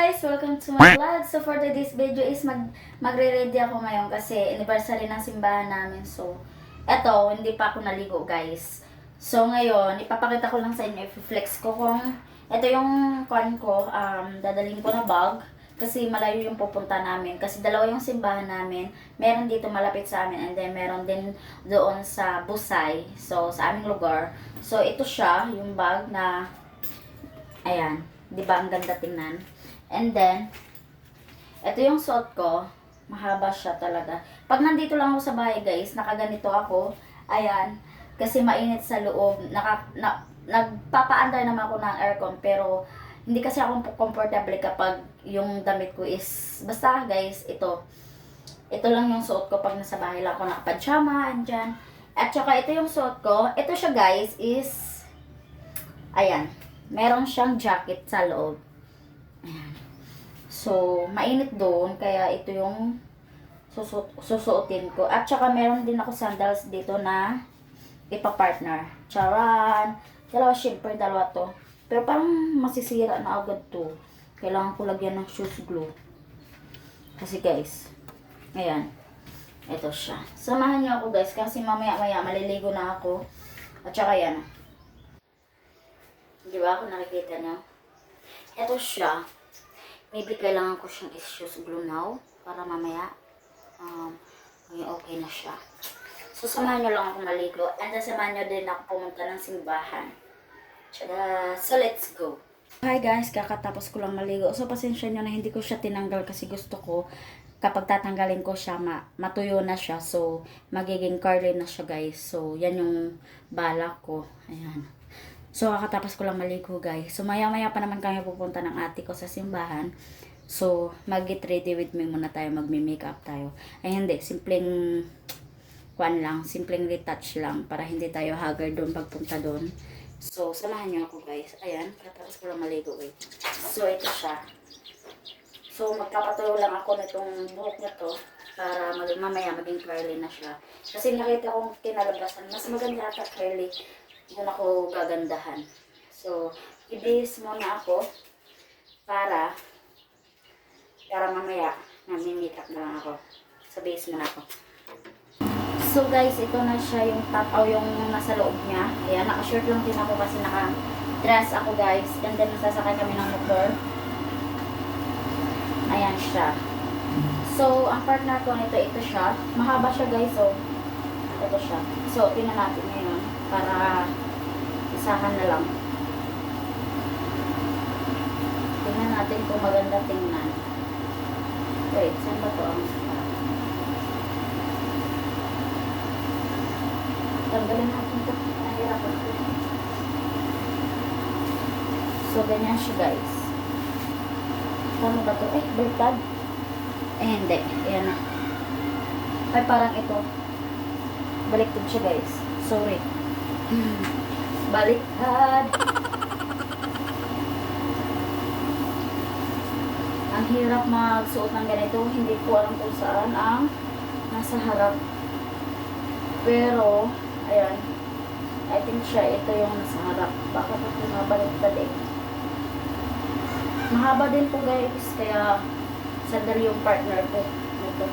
guys! Welcome to my vlog. So for today's video is magre-ready ako ngayon kasi anniversary ng simbahan namin. So, eto, hindi pa ako naligo guys. So ngayon, ipapakita ko lang sa inyo, i-flex ko kung ito yung kwan ko, dadalhin ko na bag. Kasi malayo yung pupunta namin. Kasi dalawa yung simbahan namin. Meron dito malapit sa amin and then meron din doon sa Busay. So, sa aming lugar. So, ito siya, yung bag na, ayan. Diba ang ganda tingnan? And then, ito yung suot ko. Mahaba siya talaga. Pag nandito lang ako sa bahay guys, nakaganito ako. Ayan. Kasi mainit sa loob. Nagpapaandar naman ako ng aircon. Pero, hindi kasi ako comfortable kapag yung damit ko is, basta guys, ito. Ito lang yung suot ko pag nasa bahay lang ako nakapajama, andyan. At saka ito yung suot ko. Ito siya guys is, ayan. Meron siyang jacket sa loob. Ayan. So, mainit doon. Kaya ito yung susuotin ko. At saka meron din ako sandals dito na ipapartner. Charan! Dalawa, syempre, dalawa to. Pero parang masisira na agad to. Kailangan ko lagyan ng shoes glue. Kasi guys, ayan. Ito siya. Samahan niyo ako guys. Kasi mamaya-maya maliligo na ako. At saka yan. Di ba ako nakikita niyo? Ito siya. Maybe kailangan ko siyang shoes glue now. Para mamaya, okay na siya. So, samahan niyo lang ako maligo. And samahan niyo din ako pumunta ng simbahan. Tada! So, let's go! Hi guys, kakatapos ko lang maligo. So, pasensya niyo na hindi ko siya tinanggal kasi gusto ko kapag tatanggalin ko siya, matuyo na siya. So, magiging curly na siya guys. So, yan yung balak ko. Ayan. So, kakatapos ko lang maligo guys. So, maya-maya pa naman kami pupunta ng ate ko sa simbahan. So, mag-get ready with me muna tayo. Magme-makeup tayo. Ay, hindi. Simpleng simpleng retouch lang para hindi tayo haggard doon pagpunta doon. So, samahan niyo ako guys. Ayan, katapos ko lang maligo guys. So, ito siya. So, magpapatuyo lang ako nitong buhok na to para mamaya maging curly na siya. Kasi nakita kong kinalabasan, mas maganda ata curly. Doon ako gagandahan. So, i-base muna ako para mamaya nami-makeup na lang ako. Sa base muna ako. So guys, ito na siya yung top o yung nasa loob niya. Ayan, naka-short lang din ako kasi naka-dress ako guys. And then nasasakay kami ng motor. Ayan siya. So, ang partner ko nito, ito siya. Mahaba siya guys, so ito siya. So, tingnan natin ngayon para isahan na lang. Tingnan natin kung maganda tingnan. Wait, saan ba ito ang tanggalin natin ito. Nahirapan ko. So, ganyan siya guys. Ano ba ito? Baliktad. Hindi. Ayan na. Ay, parang ito. Baliktad siya guys. Sorry. Baliktad. Ang hirap magsuot ng ganito. Hindi ko alam kung saan ang nasa harap. Pero, ayan. I think siya, ito yung nasa harap. Baka ito mabaliktad eh. Mahaba din po guys. Kaya, sandal yung partner ko. Ito.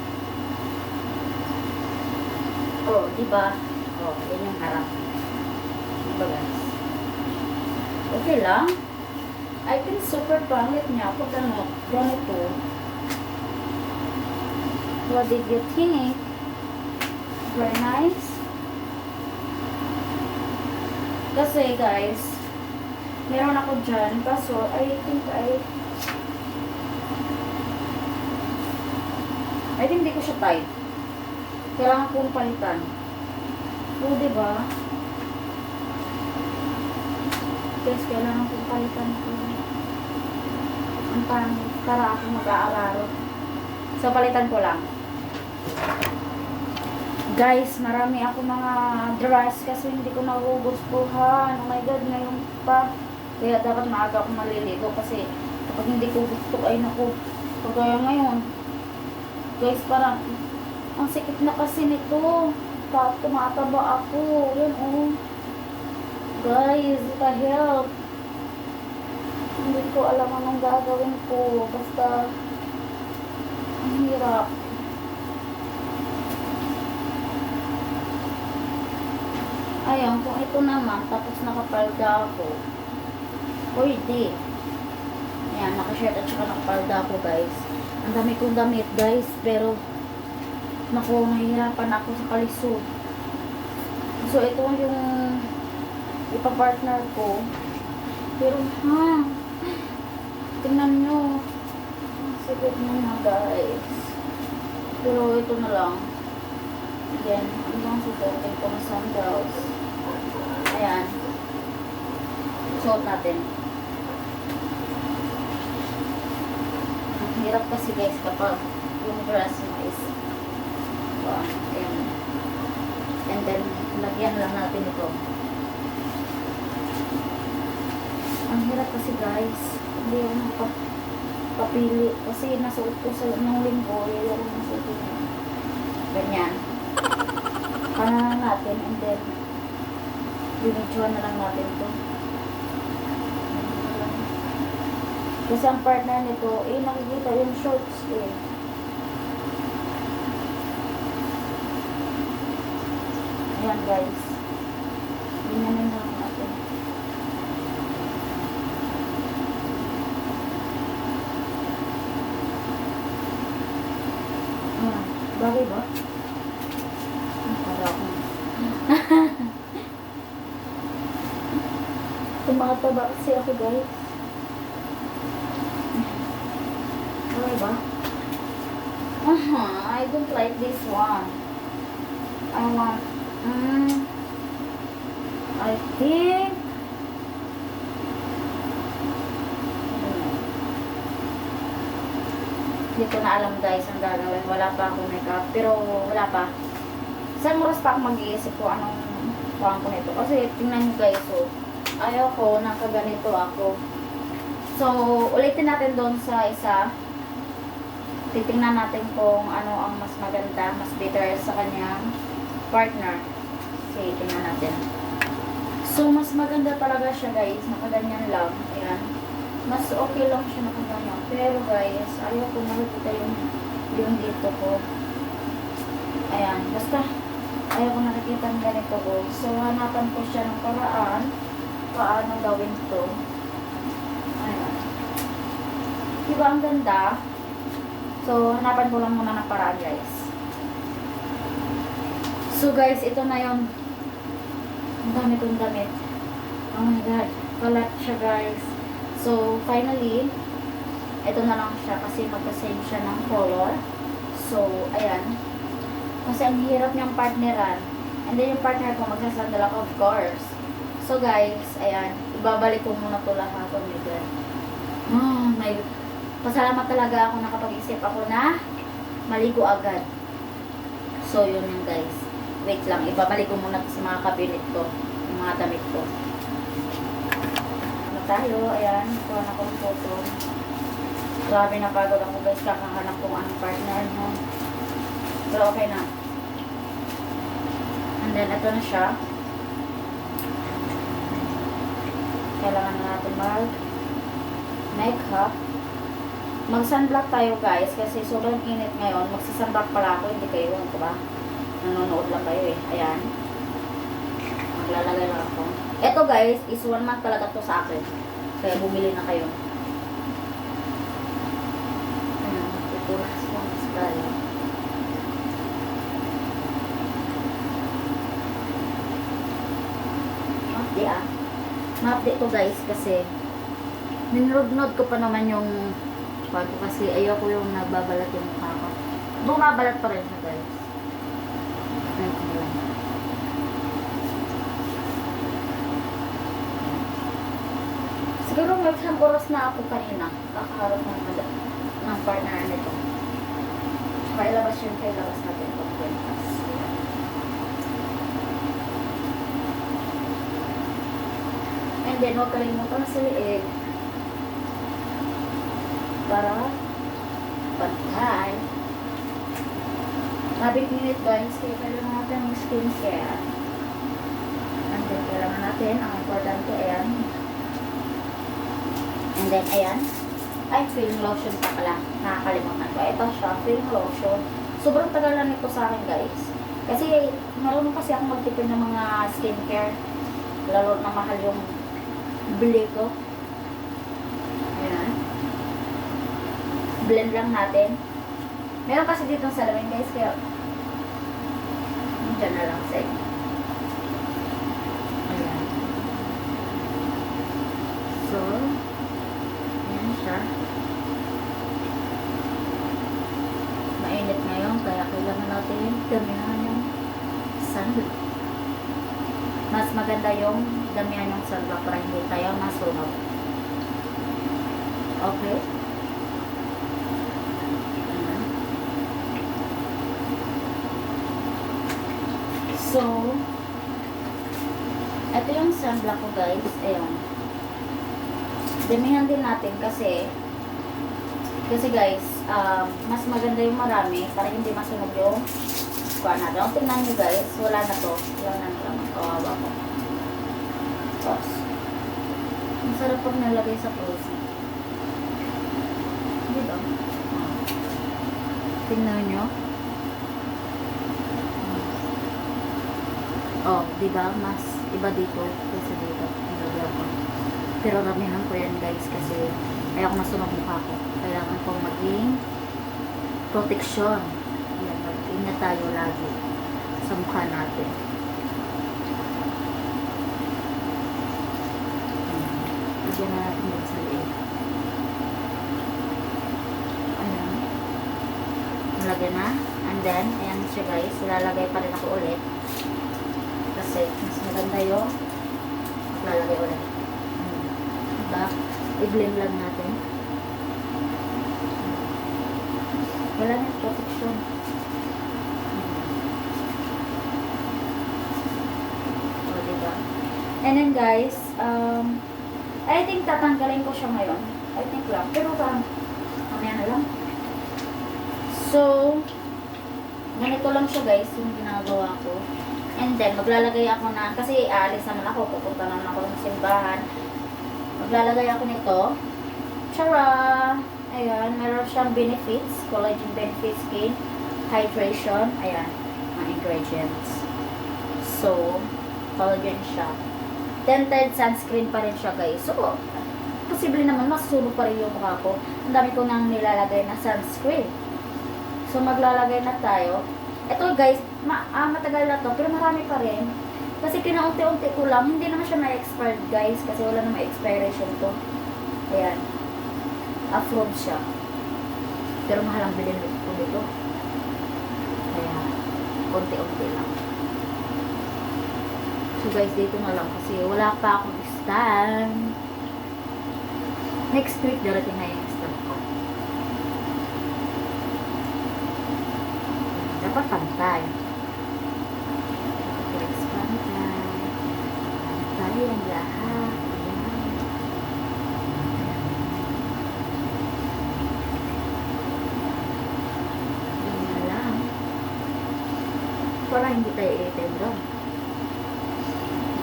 Oh, diba? Oh, yan yung harap. Diba guys? Okay lang. I think super pangit niya. Pag ano, ganito. What did you think? Very nice. Kasi guys, meron ako dyan. Kaso, I think di ko siya tight. Kailangan kong palitan. O, diba? Guys, kailangan kong palitan ko. Ang pangit. Para ako mag-aalaro. So, palitan ko lang. Guys, marami ako mga dress kasi hindi ko nagugustuhan. Oh my God, ngayon pa. Kaya dapat maaga ako maliligo kasi kapag hindi ko gusto ay naku. Kagaya ngayon. Guys, parang ang sikip na kasi nito. Tapos tumataba ako. Yan oh. Guys, pa-help. Hindi ko alam anong gagawin ko. Basta Ngayon, kung ito naman, tapos nakapalda ako, pwede. Ayan, nakashirt at saka nakapalda ako, guys. Ang dami kong damit, guys, pero naku, nahihirapan ako sa kalisod. So, ito yung ipapartner ko. Pero, tingnan nyo. Sigod nyo na, guys. Pero, ito na lang. Again, ano bang susuotin ko na sandals? Ayan. Suot natin. Ang hirap kasi, guys, kapag yung dress mo is ayan. And then, lagyan lang natin ito. Ang hirap kasi, guys. Hindi ako nakapapili. Kasi nasuot ko sa nung linggo. Ayaw ko nasuot ko. Ganyan. Pananan natin. And then, binidyoan na lang natin ito. Kasi ang partner nito, nakikita yung shorts eh. Ayan, guys. Ganyan lang natin. Bagay ba? Para ako. Tumataba kasi ako, guys. Bagay ba? I don't like this one. I want I think hindi ko na alam, guys, ang gagawin. Wala pa akong makeup. Pero wala pa. Isang oras pa ako mag-iisip ko anong kuhaan ko nito. Kasi tingnan nyo, guys, so ayaw ko nakaganito ako. So ulitin natin doon sa isa. Titingnan natin kung ano ang mas maganda, mas better sa kanyang partner. Sige, tingnan natin. So, mas maganda talaga siya, guys. Nakaganyan lang. Ayan. Mas okay lang siya nakaganyan. Pero, guys, ayaw ko nakikita yung dito ko. Ayan. Basta, ayaw ko nakikita ng ganito ko. So, hanapan ko siya ng paraan. Paano gawin to. Ayan. Diba ang ganda? So, hanapan ko lang muna ng paraan, guys. So, guys, ito na yung ang dami kong damit. Oh my God. Kalat siya, guys. So, finally, ito na lang siya kasi magka-same siya ng color. So, ayan. Kasi ang hirap niyang partneran. And then, yung partner ko magsasandal ako, of course. So, guys, ayan. Ibabalik ko muna ito lahat. Oh my God. Oh my God. Pasalamat talaga ako nakapag-isip ako na maligo agad. So, yun yung, guys. Wait lang, ibabalik ko muna sa mga cabinet ko, yung mga damit ko. Ano tayo? Ayan, kuha na kong photo. Grabe na pagod ako, guys, kakahanap kong anong partner mo. Pero okay na. And then, ito na siya. Kailangan na natin mag-makeup. Mag-sunblock tayo, guys, kasi sobrang init ngayon. Magsa-sunblock pala ako, hindi kayo, diba? Nanonood lang kayo eh. Ayan. Maglalagay lang ako. Ito, guys, is 1 month talaga to sa akin. Kaya bumili na kayo. Ayan. Ito na tayo. Ma-update Ma-update to, guys, kasi ninrod-nod ko pa naman yung bago kasi ayoko yung nagbabalat yung mukha ko. Bumabalat pa rin siya, guys. Siguro may isang oras na ako kanina. Kakaharap ng partner nito. Tsaka ilabas yun kaya ilabas natin itong kwentas. And then, huwag kalimutan sa liig. Para pantay. 12 minutes, guys. Kaya kailangan natin ng skincare. And then, kailangan natin, ang importante, ayan. And then, ayan. Ay, feeling lotion pa pala. Nakakalimutan ko. Ito siya, feeling lotion. Sobrang tagal lang ito sa akin, guys. Kasi marunong kasi ako magtipid ng mga skincare. Lalo na mahal yung bili ko. Ayan. Blend lang natin. Meron kasi dito sa salamin guys, kaya dyan na lang sa inyo. Ayan. So, ayan siya. Mainit ngayon, kaya kailangan natin damihan yung sunblock. Mas maganda yung damihan yung sunblock para hindi tayo masunog. Okay? Ayan. So, ito yung sunblock ko guys. Ayan. Damihan din natin kasi guys, mas maganda yung marami para hindi masunog yung kuha na. Don't tingnan nyo guys, wala na to. Wala na lang ang kawawa ko. Tapos, ang sarap pag nalagay sa frozen. Diba? Tingnan nyo. Oh, diba? Mas iba dito kaysa dito. Pero damihan ko yan guys kasi ayaw ko masunog mukha ko. Kailangan kong maging protection. Yan, mag-ingat tayo lagi sa mukha natin. Lagyan na natin yan sa liit. Ayan. Nalagyan na. And then, ayan siya guys. Ilalagay pa rin ako ulit. Kasi mas maganda yung lalagay ulit. Diba? I-blend lang natin. Wala na protection. O, diba? And then guys, I think tatanggalin ko siya ngayon. I think lang. Pero parang, mamaya na lang. So, ganito lang siya guys, yung ginagawa ko. And then, maglalagay ako na, kasi aalis naman ako, pupunta naman ako ng simbahan. Maglalagay ako nito. Tara! Ayan, meron siyang benefits. Collagen benefits, skin, hydration. Ayan, mga ingredients. So, collagen siya. Tinted sunscreen pa rin siya guys. So, posible naman masusunog pa rin yung mukha ko. Ang dami ko nang nilalagay na sunscreen. So, maglalagay na tayo. Ito guys, matagal na to, pero marami pa rin. Kasi kinaunti-unti ko lang. Hindi naman siya ma-expired guys. Kasi wala na ma-expiration to. Ayan. Off-road siya. Pero mahal ang bilhin ko dito. Kaya, konti-unti lang. So guys, dito na lang. Kasi wala pa akong stand. Next week, darating na yung stand ko. Dapat pantay. Ang lahat. Ayan lang. Para hindi tayo iitin doon.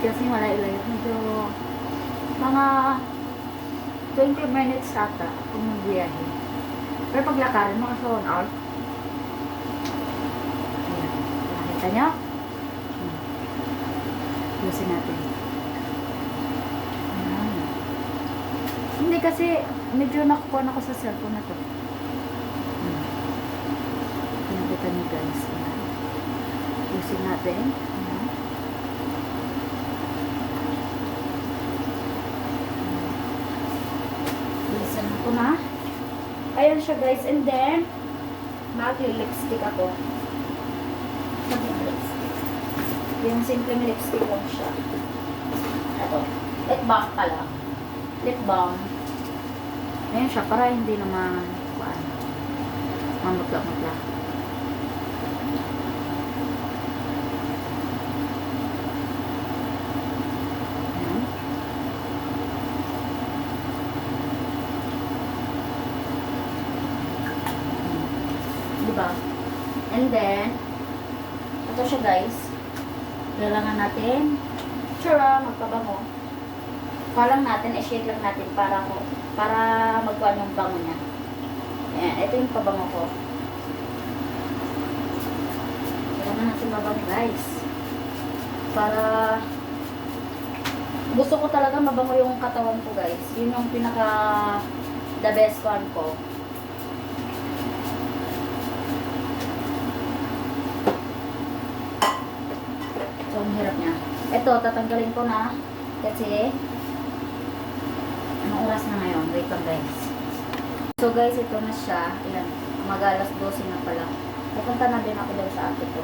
Kasi wala ilayo. Medyo mga 20 minutes ata kung magbiyahe. Pero paglakarin mo kasi 1 hour. Ayan. Nakita nyo? Lusin natin. Hindi kasi medyo nakukuha na ako sa cellphone na to. Pinagkita niyo guys. Usin natin. Usin ko na. Ayan siya guys. And then, mag-lipstick ako. Mag-lipstick. Yung simple lipstick lang siya. Ito. Lip balm pala. Lip balm. Ayan siya, para hindi naman mamutla-mutla. Ayan. Diba? And then, ito siya guys. Kailangan natin, magpabango. Palang natin, i-shake lang natin para magkuhan yung bango niya. Ayan, ito yung pabango ko. Ayan. Kailangan natin mabango guys. Para gusto ko talaga mabango yung katawan ko guys. Yun yung pinaka the best one ko. So, ang hirap niya. Ito, tatanggalin ko na. Kasi, anong oras na ngayon? Wait lang guys. So guys, ito na siya. Ayan, mag-alas 12 na pala. Pupunta na din ako daw sa ate ko.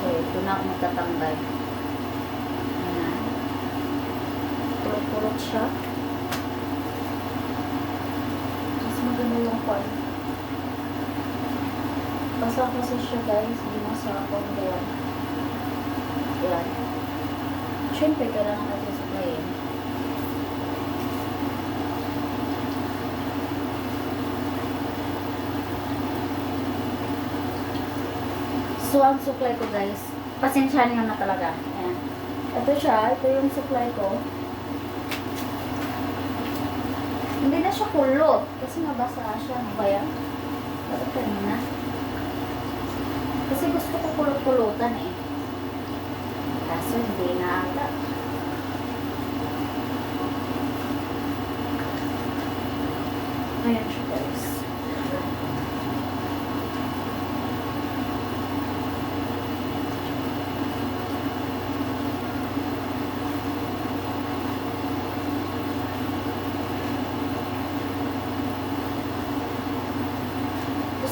Okay, ito na ako magtatambay. Ayan. Purot-purot siya. Mas maganda yung pan. Basa kasi siya guys. Hindi masakon. Ayan. Ayan. Siyempre, kailangan natin suklayin. So, ang supply ko guys, pasensyahan nyo na talaga. Ayan. Ito siya, ito yung supply ko. Hindi na siya kulot. Kasi mabasa siya. Ano ba yan? Bakit kanina? Kasi gusto ko kulot-kulutan eh. Kaso hindi na ata. Ayan siya guys.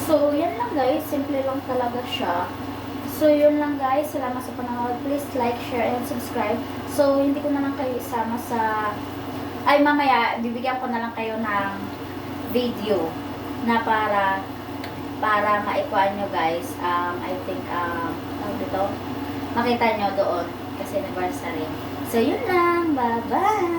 So, yan lang guys. Simple lang talaga siya. So, yun lang guys. Salamat sa panonood. Please like, share, and subscribe. So, hindi ko na lang kayo isama sa... Ay, mamaya, bibigyan ko na lang kayo ng video na para maikuan nyo guys. I think, dito, makita nyo doon. Kasi anniversary. So, yun lang. Bye-bye!